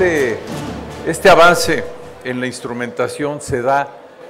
Este avance en la instrumentación se da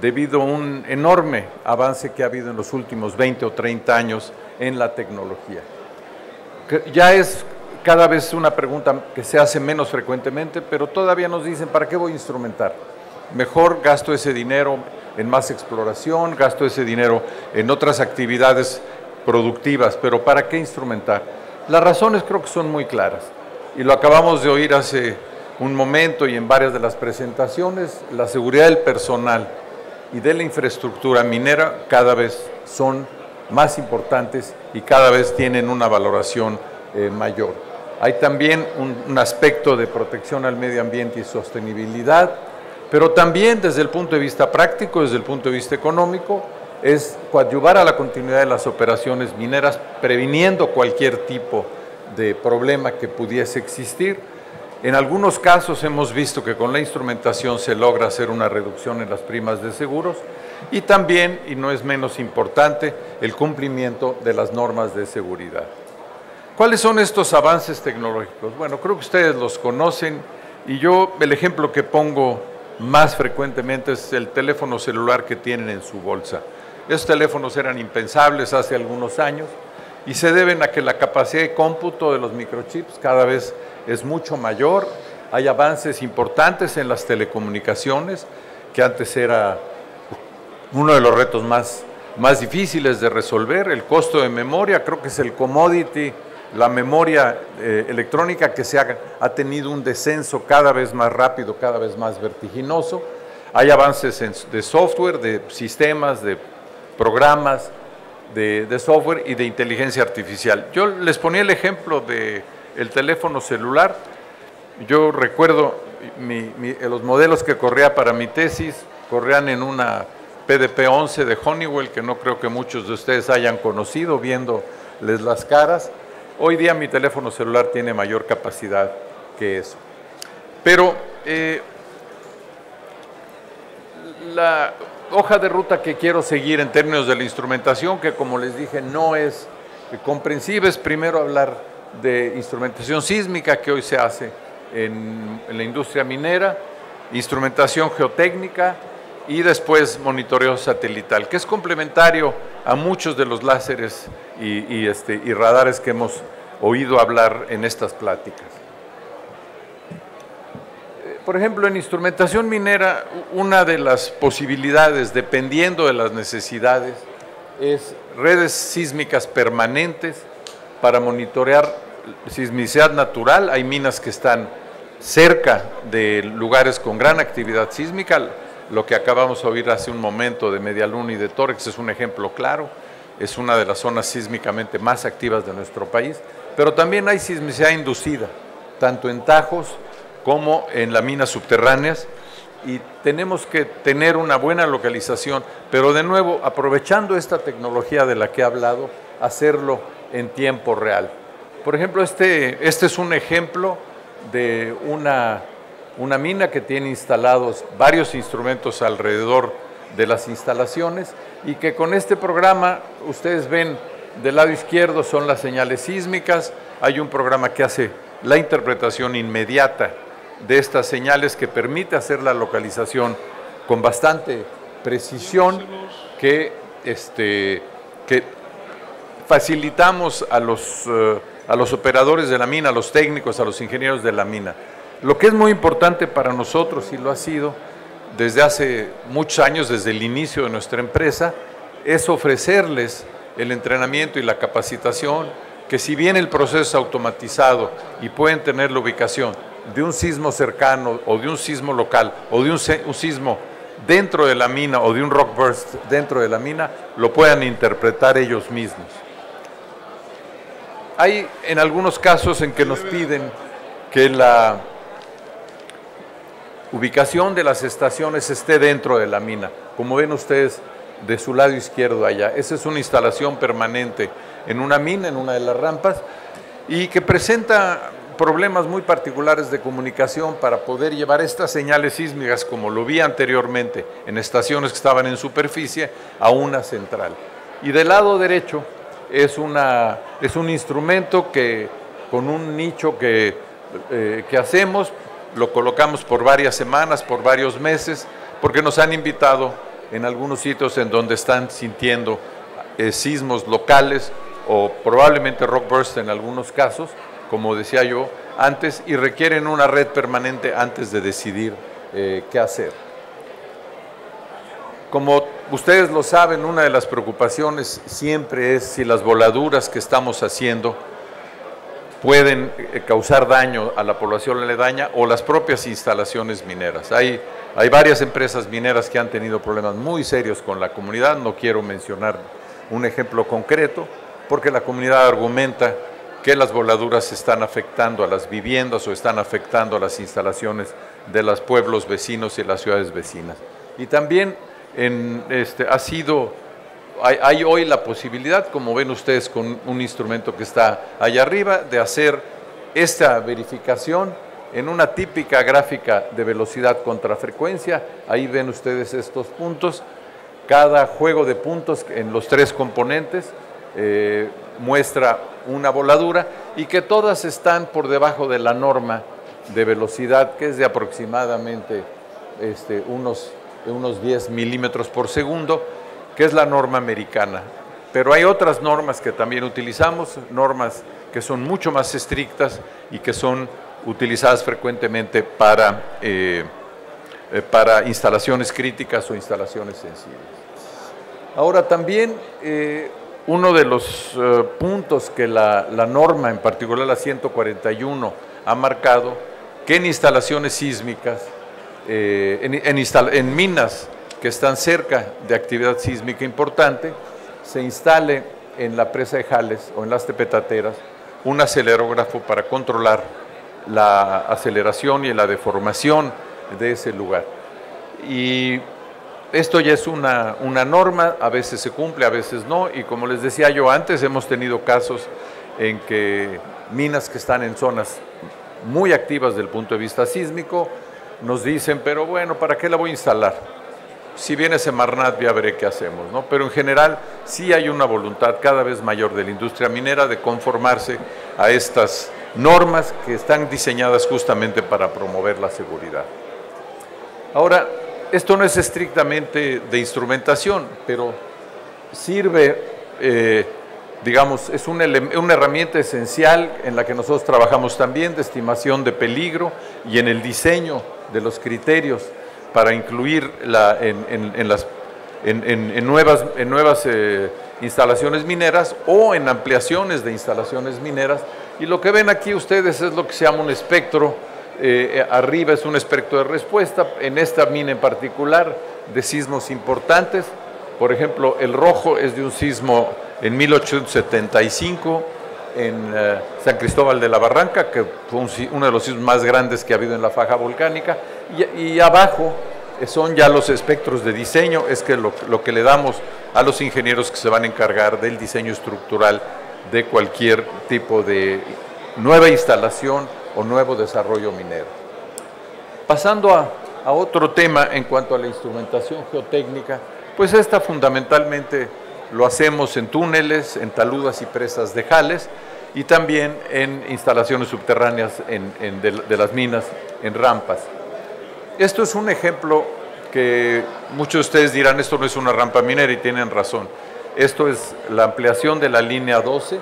debido a un enorme avance que ha habido en los últimos 20 o 30 años en la tecnología. Ya es cada vez una pregunta que se hace menos frecuentemente, pero todavía nos dicen, ¿para qué voy a instrumentar? Mejor gasto ese dinero en más exploración, gasto ese dinero en otras actividades productivas, pero ¿para qué instrumentar? Las razones creo que son muy claras, y lo acabamos de oír hace un momento y en varias de las presentaciones. La seguridad del personal y de la infraestructura minera cada vez son más importantes y cada vez tienen una valoración mayor. Hay también un aspecto de protección al medio ambiente y sostenibilidad, pero también desde el punto de vista práctico, desde el punto de vista económico, es coadyuvar a la continuidad de las operaciones mineras, previniendo cualquier tipo de problema que pudiese existir. En algunos casos hemos visto que con la instrumentación se logra hacer una reducción en las primas de seguros y también, y no es menos importante, el cumplimiento de las normas de seguridad. ¿Cuáles son estos avances tecnológicos? Bueno, creo que ustedes los conocen y yo el ejemplo que pongo más frecuentemente es el teléfono celular que tienen en su bolsa. Estos teléfonos eran impensables hace algunos años y se deben a que la capacidad de cómputo de los microchips cada vez es mucho mayor. Hay avances importantes en las telecomunicaciones, que antes era uno de los retos más difíciles de resolver. El costo de memoria, creo que es el commodity, la memoria electrónica que ha tenido un descenso cada vez más rápido, cada vez más vertiginoso. Hay avances de software, de sistemas, de programas, de software y de inteligencia artificial. Yo les ponía el ejemplo del teléfono celular. Yo recuerdo los modelos que corría para mi tesis, corrían en una PDP-11 de Honeywell, que no creo que muchos de ustedes hayan conocido viéndoles las caras. Hoy día mi teléfono celular tiene mayor capacidad que eso. Pero la hoja de ruta que quiero seguir en términos de la instrumentación, que como les dije no es comprensiva, es primero hablar de instrumentación sísmica que hoy se hace en la industria minera, instrumentación geotécnica y después monitoreo satelital, que es complementario a muchos de los láseres y radares que hemos oído hablar en estas pláticas. Por ejemplo, en instrumentación minera, una de las posibilidades, dependiendo de las necesidades, es redes sísmicas permanentes para monitorear sismicidad natural. Hay minas que están cerca de lugares con gran actividad sísmica. Lo que acabamos de oír hace un momento de Medialuna y de Tórex es un ejemplo claro. Es una de las zonas sísmicamente más activas de nuestro país. Pero también hay sismicidad inducida, tanto en tajos como en las minas subterráneas, y tenemos que tener una buena localización, pero de nuevo, aprovechando esta tecnología de la que he hablado, hacerlo en tiempo real. Por ejemplo, este es un ejemplo de una mina que tiene instalados varios instrumentos alrededor de las instalaciones y que con este programa, ustedes ven del lado izquierdo son las señales sísmicas. Hay un programa que hace la interpretación inmediata de estas señales que permite hacer la localización con bastante precisión que facilitamos a los operadores de la mina, a los técnicos, a los ingenieros de la mina. Lo que es muy importante para nosotros, y lo ha sido desde hace muchos años, desde el inicio de nuestra empresa, es ofrecerles el entrenamiento y la capacitación, que si bien el proceso es automatizado y pueden tener la ubicación de un sismo cercano o de un sismo local o de un sismo dentro de la mina o de un rock burst dentro de la mina, lo puedan interpretar ellos mismos. Hay en algunos casos en que nos piden que la ubicación de las estaciones esté dentro de la mina, como ven ustedes de su lado izquierdo allá. Esa es una instalación permanente en una mina, en una de las rampas, y que presenta problemas muy particulares de comunicación para poder llevar estas señales sísmicas, como lo vi anteriormente, en estaciones que estaban en superficie, a una central. Y del lado derecho es un instrumento que, con un nicho que hacemos, lo colocamos por varias semanas, por varios meses, porque nos han invitado en algunos sitios en donde están sintiendo sismos locales o probablemente rock burst en algunos casos, como decía yo antes, y requieren una red permanente antes de decidir qué hacer. Como ustedes lo saben, una de las preocupaciones siempre es si las voladuras que estamos haciendo pueden causar daño a la población aledaña o las propias instalaciones mineras. Hay varias empresas mineras que han tenido problemas muy serios con la comunidad, no quiero mencionar un ejemplo concreto, porque la comunidad argumenta que las voladuras están afectando a las viviendas o están afectando a las instalaciones de los pueblos vecinos y las ciudades vecinas. Y también hay hoy la posibilidad, como ven ustedes con un instrumento que está allá arriba, de hacer esta verificación en una típica gráfica de velocidad contra frecuencia. Ahí ven ustedes estos puntos. Cada juego de puntos en los tres componentes muestra una voladura y que todas están por debajo de la norma de velocidad, que es de aproximadamente unos 10 milímetros por segundo, que es la norma americana. Pero hay otras normas que también utilizamos, normas que son mucho más estrictas y que son utilizadas frecuentemente para instalaciones críticas o instalaciones sensibles. Ahora también uno de los puntos que la norma, en particular la 141, ha marcado, que en instalaciones sísmicas, en minas que están cerca de actividad sísmica importante, se instale en la presa de Jales o en las tepetateras un acelerógrafo para controlar la aceleración y la deformación de ese lugar. Y esto ya es una norma, a veces se cumple, a veces no, y como les decía yo antes, hemos tenido casos en que minas que están en zonas muy activas desde el punto de vista sísmico nos dicen, pero bueno, ¿para qué la voy a instalar? Si viene Semarnat ya veré qué hacemos, ¿no? Pero en general sí hay una voluntad cada vez mayor de la industria minera de conformarse a estas normas que están diseñadas justamente para promover la seguridad. Ahora, esto no es estrictamente de instrumentación, pero sirve, digamos, es una herramienta esencial en la que nosotros trabajamos también de estimación de peligro y en el diseño de los criterios para incluir en nuevas instalaciones mineras o en ampliaciones de instalaciones mineras. Y lo que ven aquí ustedes es lo que se llama un espectro. Arriba es un espectro de respuesta, en esta mina en particular, de sismos importantes. Por ejemplo, el rojo es de un sismo en 1875 en San Cristóbal de la Barranca, que fue uno de los sismos más grandes que ha habido en la faja volcánica, y abajo son ya los espectros de diseño, es que lo que le damos a los ingenieros que se van a encargar del diseño estructural de cualquier tipo de nueva instalación o nuevo desarrollo minero. Pasando a otro tema en cuanto a la instrumentación geotécnica, pues esta fundamentalmente lo hacemos en túneles, en taludas y presas de Jales y también en instalaciones subterráneas de las minas, en rampas. Esto es un ejemplo que muchos de ustedes dirán, esto no es una rampa minera, y tienen razón. Esto es la ampliación de la línea 12,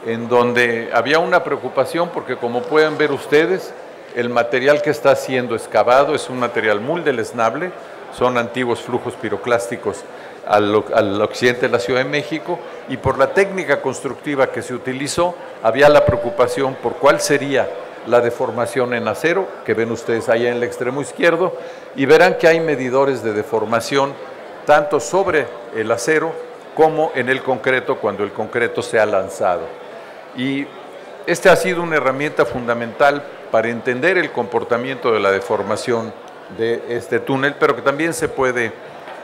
en donde había una preocupación porque, como pueden ver ustedes, el material que está siendo excavado es un material muy deleznable, son antiguos flujos piroclásticos al occidente de la Ciudad de México, y por la técnica constructiva que se utilizó, había la preocupación por cuál sería la deformación en acero, que ven ustedes allá en el extremo izquierdo, y verán que hay medidores de deformación tanto sobre el acero como en el concreto cuando el concreto se ha lanzado. Y esta ha sido una herramienta fundamental para entender el comportamiento de la deformación de este túnel, pero que también se puede,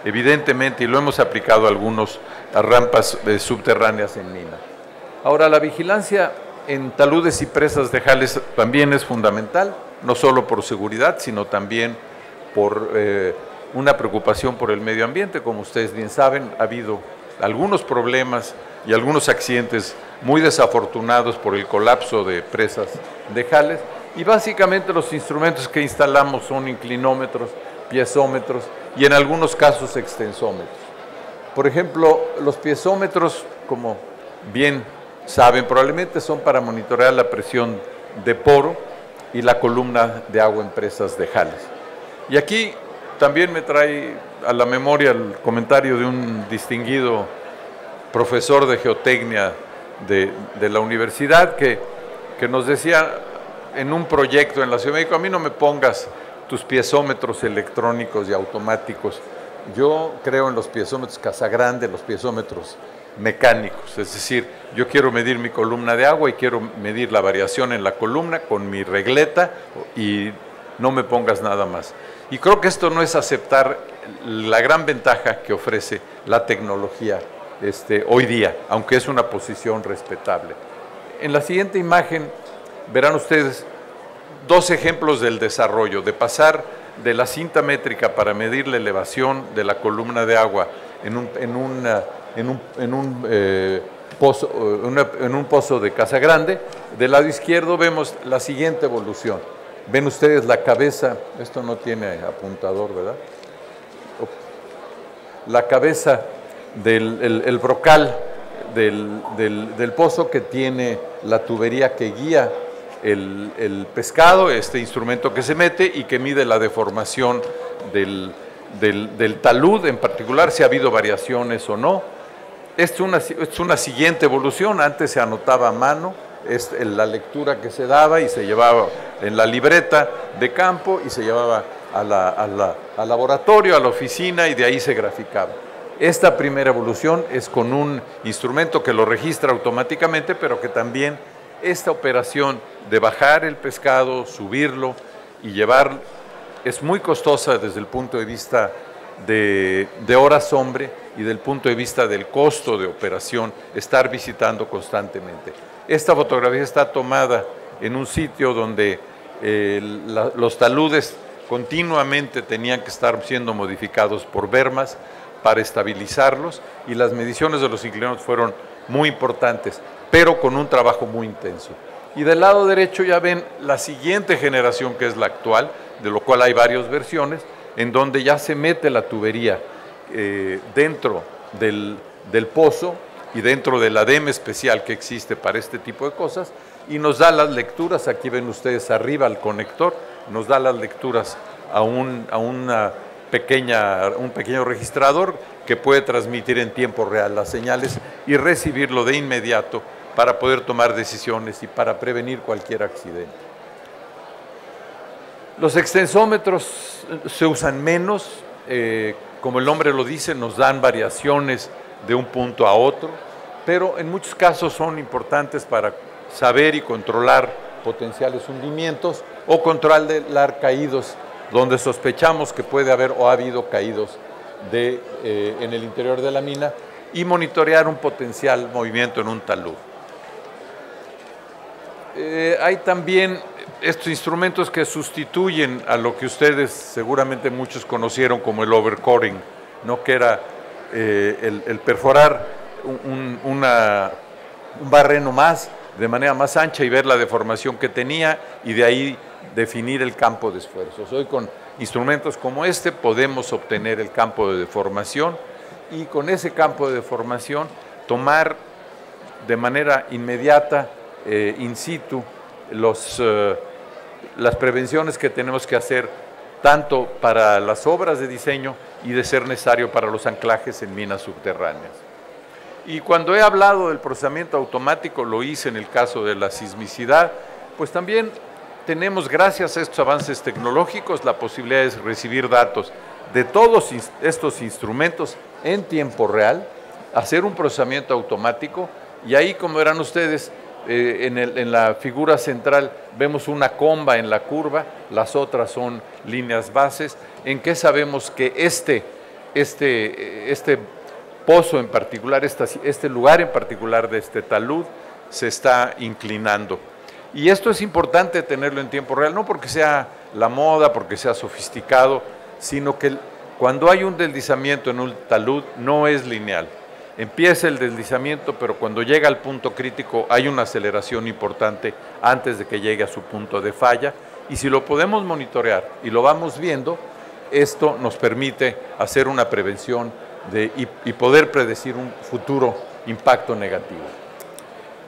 evidentemente, y lo hemos aplicado a rampas subterráneas en mina. Ahora, la vigilancia en taludes y presas de Jales también es fundamental, no solo por seguridad, sino también por una preocupación por el medio ambiente. Como ustedes bien saben, ha habido algunos problemas y algunos accidentes muy desafortunados por el colapso de presas de Jales, Y básicamente los instrumentos que instalamos son inclinómetros, piezómetros y en algunos casos extensómetros. Por ejemplo, los piezómetros, como bien saben, probablemente son para monitorear la presión de poro y la columna de agua en presas de Jales. Y aquí también me trae a la memoria el comentario de un distinguido profesor de geotecnia de la universidad que nos decía en un proyecto en la Ciudad de México: a mí no me pongas tus piezómetros electrónicos y automáticos, yo creo en los piezómetros Casagrande, los piezómetros mecánicos, es decir, yo quiero medir mi columna de agua y quiero medir la variación en la columna con mi regleta y no me pongas nada más. Y creo que esto no es aceptar la gran ventaja que ofrece la tecnología hoy día, aunque es una posición respetable. En la siguiente imagen verán ustedes dos ejemplos del desarrollo, de pasar de la cinta métrica para medir la elevación de la columna de agua en un pozo de Casagrande. Del lado izquierdo vemos la siguiente evolución. Ven ustedes la cabeza, esto no tiene apuntador, ¿verdad? La cabeza del brocal del pozo, que tiene la tubería que guía el pescado, este instrumento que se mete y que mide la deformación del talud, en particular si ha habido variaciones o no. Es una siguiente evolución. Antes se anotaba a mano, es la lectura que se daba y se llevaba en la libreta de campo y se llevaba al laboratorio, a la oficina, y de ahí se graficaba. Esta primera evolución es con un instrumento que lo registra automáticamente, pero que también esta operación de bajar el pescado, subirlo y llevarlo es muy costosa desde el punto de vista de horas hombre y del punto de vista del costo de operación, estar visitando constantemente. Esta fotografía está tomada en un sitio donde los taludes continuamente tenían que estar siendo modificados por bermas para estabilizarlos, y las mediciones de los inclinados fueron muy importantes, pero con un trabajo muy intenso. Y del lado derecho ya ven la siguiente generación, que es la actual, de lo cual hay varias versiones, en donde ya se mete la tubería dentro del pozo y dentro del ADEM especial que existe para este tipo de cosas, y nos da las lecturas. Aquí ven ustedes arriba el conector, nos da las lecturas a un pequeño registrador que puede transmitir en tiempo real las señales y recibirlo de inmediato para poder tomar decisiones y para prevenir cualquier accidente. Los extensómetros se usan menos, como el nombre lo dice, nos dan variaciones de un punto a otro, pero en muchos casos son importantes para saber y controlar potenciales hundimientos o controlar caídos donde sospechamos que puede haber o ha habido caídos en el interior de la mina, y monitorear un potencial movimiento en un talud. Hay también estos instrumentos que sustituyen a lo que ustedes seguramente muchos conocieron como el overcoring, ¿no? Que era el perforar un barreno más de manera más ancha y ver la deformación que tenía, y de ahí definir el campo de esfuerzos. Hoy con instrumentos como este podemos obtener el campo de deformación, y con ese campo de deformación tomar de manera inmediata, in situ, las prevenciones que tenemos que hacer, tanto para las obras de diseño y, de ser necesario, para los anclajes en minas subterráneas. Y cuando he hablado del procesamiento automático, lo hice en el caso de la sismicidad, pues también tenemos, gracias a estos avances tecnológicos, la posibilidad de recibir datos de todos estos instrumentos en tiempo real, hacer un procesamiento automático, y ahí, como verán ustedes, en la figura central vemos una comba en la curva, las otras son líneas bases, en que sabemos que este pozo en particular, este lugar en particular de este talud, se está inclinando. Y esto es importante tenerlo en tiempo real, no porque sea la moda, porque sea sofisticado, sino que cuando hay un deslizamiento en un talud no es lineal. empieza el deslizamiento, pero cuando llega al punto crítico hay una aceleración importante antes de que llegue a su punto de falla, y si lo podemos monitorear y lo vamos viendo, esto nos permite hacer una prevención y poder predecir un futuro impacto negativo.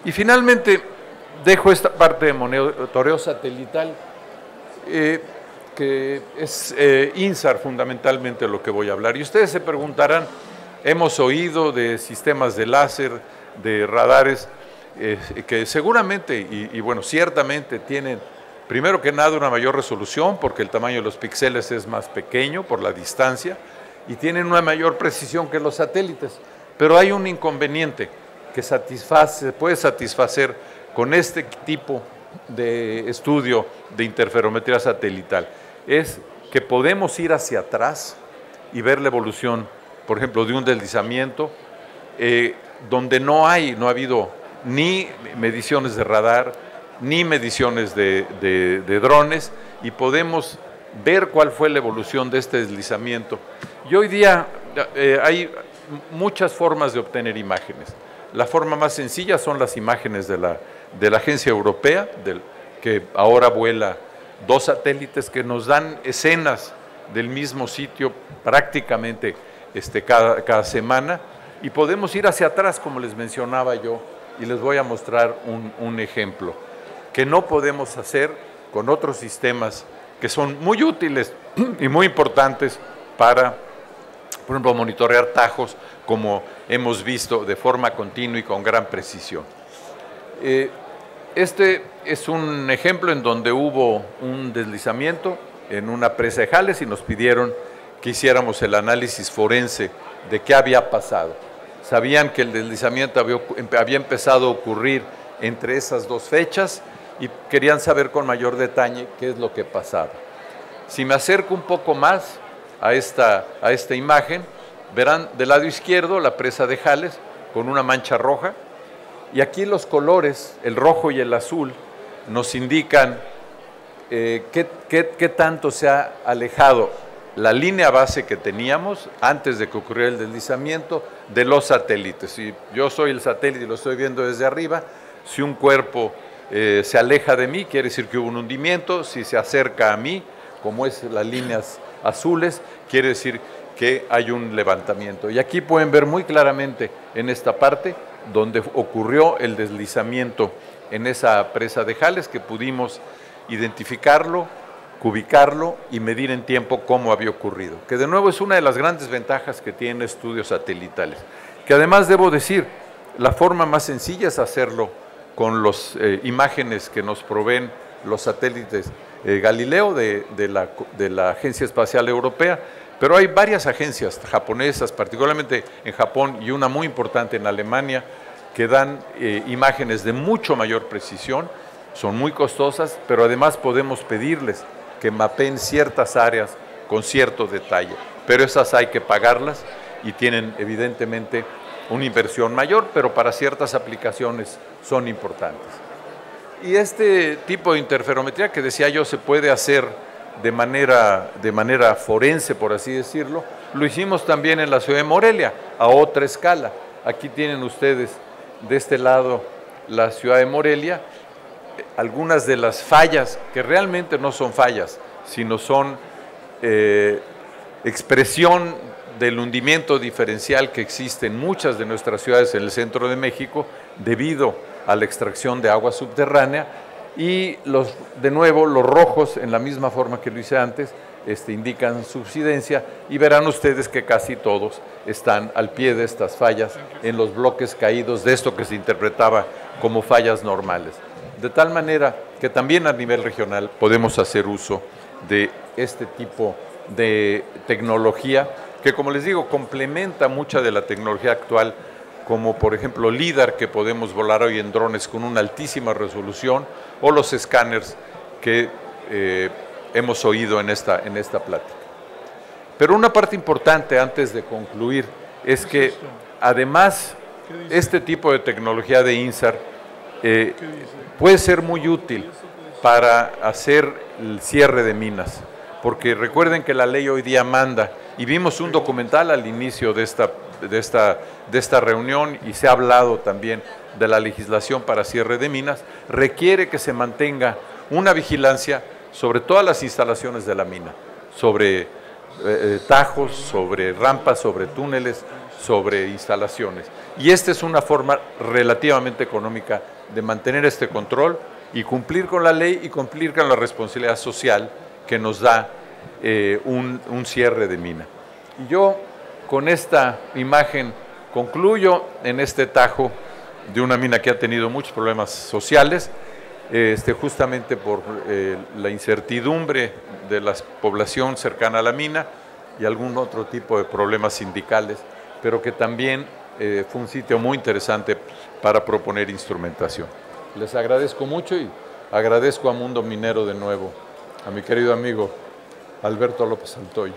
Y finalmente, dejo esta parte de monitoreo satelital, que es INSAR fundamentalmente lo que voy a hablar. Y ustedes se preguntarán, hemos oído de sistemas de láser, de radares, que seguramente y bueno, ciertamente tienen, primero que nada, una mayor resolución, porque el tamaño de los píxeles es más pequeño por la distancia, y tienen una mayor precisión que los satélites. Pero hay un inconveniente que se puede satisfacer con este tipo de estudio de interferometría satelital, es que podemos ir hacia atrás y ver la evolución, por ejemplo, de un deslizamiento, donde no ha habido ni mediciones de radar, ni mediciones de drones, y podemos ver cuál fue la evolución de este deslizamiento. Y hoy día hay muchas formas de obtener imágenes. La forma más sencilla son las imágenes de la Agencia Europea, que ahora vuela 2 satélites que nos dan escenas del mismo sitio prácticamente cada semana, y podemos ir hacia atrás, como les mencionaba yo, y les voy a mostrar un ejemplo que no podemos hacer con otros sistemas que son muy útiles y muy importantes para, por ejemplo, monitorear tajos, como hemos visto, de forma continua y con gran precisión. Este es un ejemplo en donde hubo un deslizamiento en una presa de Jales y nos pidieron que hiciéramos el análisis forense de qué había pasado. Sabían que el deslizamiento había empezado a ocurrir entre esas 2 fechas y querían saber con mayor detalle qué es lo que pasaba. Si me acerco un poco más a esta imagen, verán del lado izquierdo la presa de Jales con una mancha roja, y aquí los colores, el rojo y el azul, nos indican qué tanto se ha alejado la línea base que teníamos antes de que ocurriera el deslizamiento de los satélites. Si yo soy el satélite y lo estoy viendo desde arriba, si un cuerpo se aleja de mí, quiere decir que hubo un hundimiento. Si se acerca a mí, como es las líneas azules, quiere decir que hay un levantamiento. Y aquí pueden ver muy claramente en esta parte donde ocurrió el deslizamiento en esa presa de Jales, que pudimos identificarlo, ubicarlo y medir en tiempo cómo había ocurrido, que de nuevo es una de las grandes ventajas que tiene estudios satelitales, que además debo decir, la forma más sencilla es hacerlo con las imágenes que nos proveen los satélites Galileo de la Agencia Espacial Europea, pero hay varias agencias japonesas, particularmente en Japón, y una muy importante en Alemania, que dan imágenes de mucho mayor precisión. Son muy costosas, pero además podemos pedirles que mapeen ciertas áreas con cierto detalle, pero esas hay que pagarlas y tienen evidentemente una inversión mayor, pero para ciertas aplicaciones son importantes. Y este tipo de interferometría que decía yo se puede hacer de manera forense, por así decirlo, lo hicimos también en la ciudad de Morelia, a otra escala. Aquí tienen ustedes de este lado la ciudad de Morelia, algunas de las fallas, que realmente no son fallas, sino son expresión del hundimiento diferencial que existe en muchas de nuestras ciudades en el centro de México debido a la extracción de agua subterránea. Y de nuevo los rojos, en la misma forma que lo hice antes, indican subsidencia, y verán ustedes que casi todos están al pie de estas fallas en los bloques caídos de esto que se interpretaba como fallas normales. De tal manera que también a nivel regional podemos hacer uso de este tipo de tecnología que, como les digo, complementa mucha de la tecnología actual, como por ejemplo LIDAR, que podemos volar hoy en drones con una altísima resolución, o los escáneres que hemos oído en esta plática. Pero una parte importante antes de concluir es que además este tipo de tecnología de INSAR puede ser muy útil para hacer el cierre de minas, porque recuerden que la ley hoy día manda, y vimos un documental al inicio de esta reunión, y se ha hablado también de la legislación para cierre de minas, requiere que se mantenga una vigilancia sobre todas las instalaciones de la mina, sobre tajos, sobre rampas, sobre túneles, sobre instalaciones. Y esta es una forma relativamente económica de mantener este control y cumplir con la ley y cumplir con la responsabilidad social que nos da un cierre de mina. Y yo con esta imagen concluyo en este tajo de una mina que ha tenido muchos problemas sociales, justamente por la incertidumbre de la población cercana a la mina y algún otro tipo de problemas sindicales, pero que también fue un sitio muy interesante para proponer instrumentación. Les agradezco mucho y agradezco a Mundo Minero de nuevo, a mi querido amigo Alberto López Santoy.